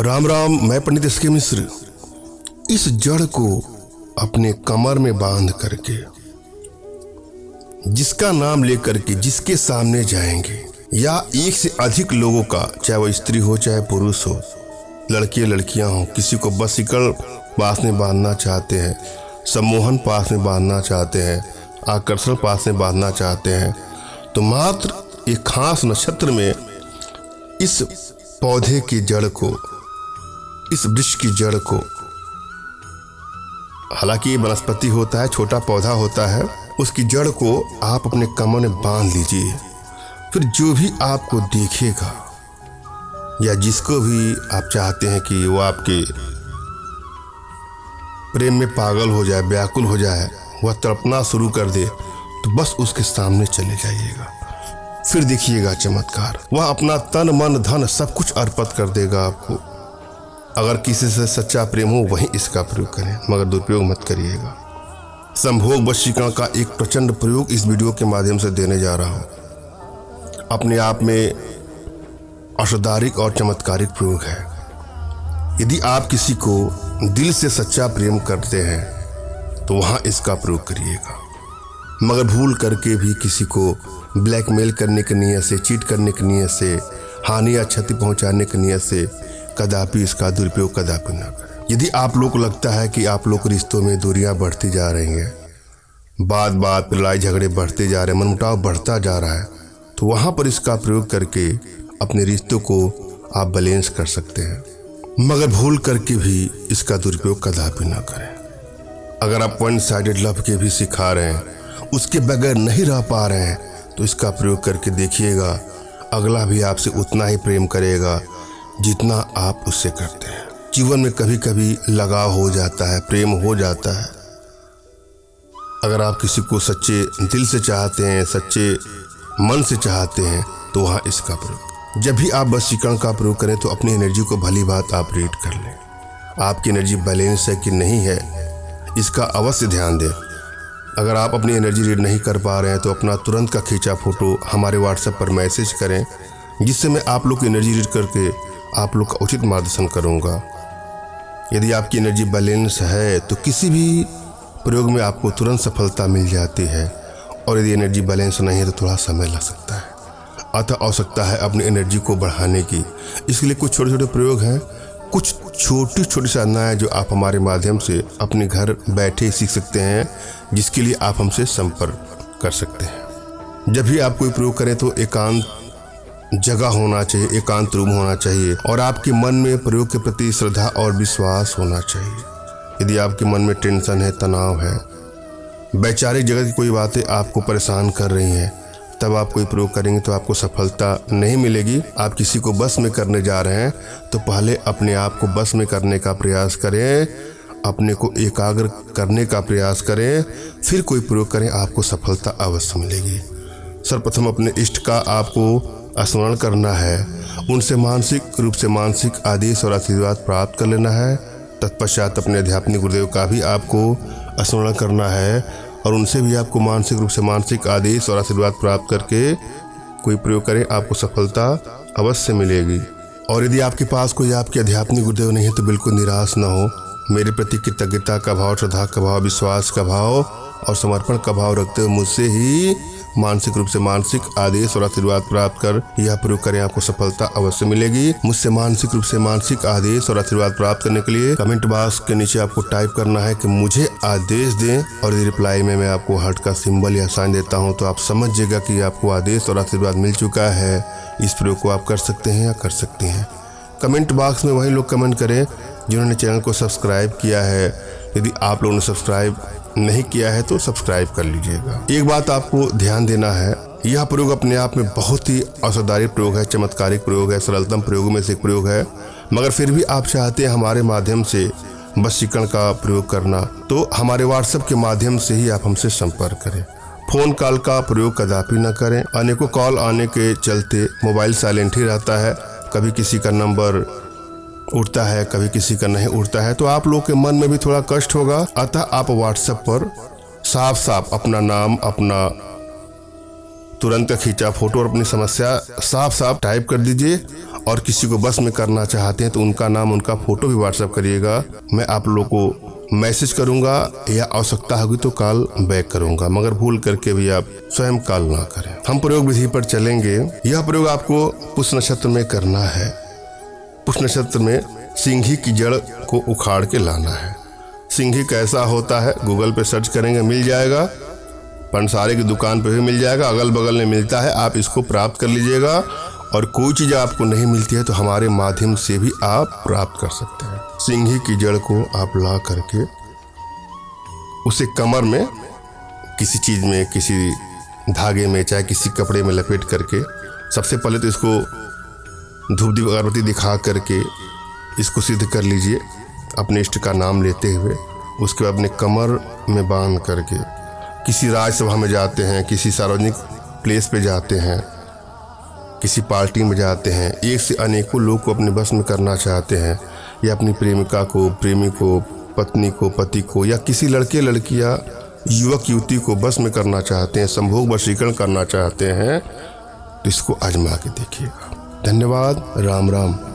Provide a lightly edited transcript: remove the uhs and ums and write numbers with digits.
राम राम। मैं पंडित एस के मिश्र। इस जड़ को अपने कमर में बांध करके जिसका नाम लेकर के जिसके सामने जाएंगे या एक से अधिक लोगों का, चाहे वह स्त्री हो चाहे पुरुष हो, लड़के लड़कियां हो, किसी को बसीकरण पास में बांधना चाहते हैं, सम्मोहन पास में बांधना चाहते हैं, आकर्षण पास में बांधना चाहते हैं, तो मात्र एक खास नक्षत्र में इस पौधे की जड़ को, इस वृक्ष की जड़ को, हालांकि ये वनस्पति होता है, छोटा पौधा होता है, उसकी जड़ को आप अपने कमर में बांध लीजिए। फिर जो भी आपको देखेगा या जिसको भी आप चाहते हैं कि वो आपके प्रेम में पागल हो जाए, व्याकुल हो जाए, वह तड़पना शुरू कर दे, तो बस उसके सामने चले जाइएगा। फिर देखिएगा चमत्कार। वह अपना तन मन धन सब कुछ अर्पित कर देगा आपको। अगर किसी से सच्चा प्रेम हो वहीं इसका प्रयोग करें, मगर दुरुपयोग मत करिएगा। संभोग वशीकरण का एक प्रचंड प्रयोग इस वीडियो के माध्यम से देने जा रहा हूं। अपने आप में औषधारिक और चमत्कारिक प्रयोग है। यदि आप किसी को दिल से सच्चा प्रेम करते हैं तो वहां इसका प्रयोग करिएगा, मगर भूल करके भी किसी को ब्लैकमेल करने की नीयत से, चीट करने की नीयत से, हानि या क्षति पहुंचाने की नीयत से कदापि इसका दुरुपयोग कदापि ना करें। यदि आप लोग को लगता है कि आप लोग रिश्तों में दूरियां बढ़ती जा रही हैं, बात बात पर लड़ाई झगड़े बढ़ते जा रहे हैं, मनमुटाव बढ़ता जा रहा है, तो वहां पर इसका प्रयोग करके अपने रिश्तों को आप बैलेंस कर सकते हैं, मगर भूल करके भी इसका दुरुपयोग कदापि ना करें। अगर आप वन साइडेड लव के भी सिखा रहे हैं, उसके बगैर नहीं रह पा रहे हैं, तो इसका प्रयोग करके देखिएगा, अगला भी आपसे उतना ही प्रेम करेगा जितना आप उससे करते हैं। जीवन में कभी कभी लगाव हो जाता है, प्रेम हो जाता है। अगर आप किसी को सच्चे दिल से चाहते हैं, सच्चे मन से चाहते हैं, तो वहाँ इसका प्रयोग। जब भी आप वशीकरण का प्रयोग करें तो अपनी एनर्जी को भली बात आप रीड कर लें। आपकी एनर्जी बैलेंस है कि नहीं है, इसका अवश्य ध्यान दें। अगर आप अपनी एनर्जी रीड नहीं कर पा रहे हैं तो अपना तुरंत का खींचा फोटो हमारे व्हाट्सएप पर मैसेज करें, जिससे मैं आप लोग की एनर्जी रीड करके आप लोग का उचित मार्गदर्शन करूंगा। यदि आपकी एनर्जी बैलेंस है तो किसी भी प्रयोग में आपको तुरंत सफलता मिल जाती है, और यदि एनर्जी बैलेंस नहीं है तो थोड़ा समय लग सकता है। अतः आवश्यकता है अपनी एनर्जी को बढ़ाने की। इसके लिए कुछ छोटे छोटे प्रयोग हैं, कुछ छोटी छोटी साधनाएं जो आप हमारे माध्यम से अपने घर बैठे सीख सकते हैं, जिसके लिए आप हमसे संपर्क कर सकते हैं। जब भी आप कोई प्रयोग करें तो एकांत जगह होना चाहिए, एकांत रूम होना चाहिए, और आपके मन में प्रयोग के प्रति श्रद्धा और विश्वास होना चाहिए। यदि आपके मन में टेंशन है, तनाव है, वैचारिक जगत की कोई बातें आपको परेशान कर रही हैं, तब आप कोई प्रयोग करेंगे तो आपको सफलता नहीं मिलेगी। आप किसी को बस में करने जा रहे हैं तो पहले अपने आप को बस में करने का प्रयास करें, अपने को एकाग्र करने का प्रयास करें, फिर कोई प्रयोग करें, आपको सफलता अवश्य मिलेगी। सर्वप्रथम अपने इष्ट का आपको स्मरण करना है, उनसे मानसिक रूप से मानसिक आदेश और आशीर्वाद प्राप्त कर लेना है। तत्पश्चात अपने आध्यात्मिक गुरुदेव का भी आपको स्मरण करना है, और उनसे भी आपको मानसिक रूप से मानसिक आदेश और आशीर्वाद प्राप्त करके कोई प्रयोग करें, आपको सफलता अवश्य मिलेगी। और यदि आपके पास कोई आपके आध्यात्मिक गुरुदेव नहीं है तो बिल्कुल निराश न हो। मेरे प्रति कृतज्ञता का भाव, श्रद्धा का भाव, विश्वास का भाव और समर्पण का भाव रखते हुए मुझसे ही मानसिक रूप से मानसिक आदेश और आशीर्वाद प्राप्त कर यह प्रयोग करें, आपको सफलता अवश्य मिलेगी। मुझसे मानसिक रूप से मानसिक आदेश और आशीर्वाद प्राप्त करने के लिए कमेंट बॉक्स के नीचे आपको टाइप करना है कि मुझे आदेश दें, और यदि रिप्लाई में मैं आपको हार्ट का सिंबल या साइन देता हूं तो आप समझिएगा कि आपको आदेश और आशीर्वाद मिल चुका है। इस प्रयोग को आप कर सकते हैं या कर सकती हैं। कमेंट बॉक्स में वही लोग कमेंट करें जिन्होंने चैनल को सब्सक्राइब किया है। यदि आप लोगों ने सब्सक्राइब नहीं किया है तो सब्सक्राइब कर लीजिएगा। एक बात आपको ध्यान देना है, यह प्रयोग अपने आप में बहुत ही औषधारिक प्रयोग है, चमत्कारिक प्रयोग है, सरलतम प्रयोगों में से एक प्रयोग है, मगर फिर भी आप चाहते हैं हमारे माध्यम से वशीकरण का प्रयोग करना, तो हमारे व्हाट्सएप के माध्यम से ही आप हमसे संपर्क करें। फोन कॉल का प्रयोग कदापि न करें। अनेकों कॉल आने के चलते मोबाइल साइलेंट ही रहता है, कभी किसी का नंबर उठता है, कभी किसी का नहीं उठता है, तो आप लोग के मन में भी थोड़ा कष्ट होगा। अतः आप व्हाट्सएप पर साफ साफ अपना नाम, अपना तुरंत खींचा फोटो और अपनी समस्या साफ साफ टाइप कर दीजिए और किसी को बस में करना चाहते हैं तो उनका नाम, उनका फोटो भी व्हाट्सएप करिएगा। मैं आप लोगों को मैसेज करूंगा या आवश्यकता होगी तो कॉल बैक करूंगा, मगर भूल करके भी आप स्वयं कॉल ना करें। हम प्रयोग विधि पर चलेंगे। यह प्रयोग आपको पुष्य नक्षत्र में करना है। पुष्य नक्षत्र में सिंघी की जड़ को उखाड़ के लाना है। सिंघी कैसा होता है गूगल पे सर्च करेंगे, मिल जाएगा। पंसारे की दुकान पे भी मिल जाएगा, अगल बगल में मिलता है, आप इसको प्राप्त कर लीजिएगा। और कोई चीज़ आपको नहीं मिलती है तो हमारे माध्यम से भी आप प्राप्त कर सकते हैं। सिंघी की जड़ को आप ला करके उसे कमर में किसी चीज़ में, किसी धागे में, चाहे किसी कपड़े में लपेट करके सबसे पहले तो इसको धूप दीप अगरबत्ती दिखा करके इसको सिद्ध कर लीजिए अपने इष्ट का नाम लेते हुए। उसके बाद अपने कमर में बांध करके किसी राज्यसभा में जाते हैं, किसी सार्वजनिक प्लेस पे जाते हैं, किसी पार्टी में जाते हैं, एक से अनेकों लोग को अपने बस में करना चाहते हैं, या अपनी प्रेमिका को, प्रेमी को, पत्नी को, पति को, या किसी लड़के लड़की या युवक युवती को बस में करना चाहते हैं, संभोग वशीकरण करना चाहते हैं, तो इसको आजमा के देखिएगा। धन्यवाद। राम राम।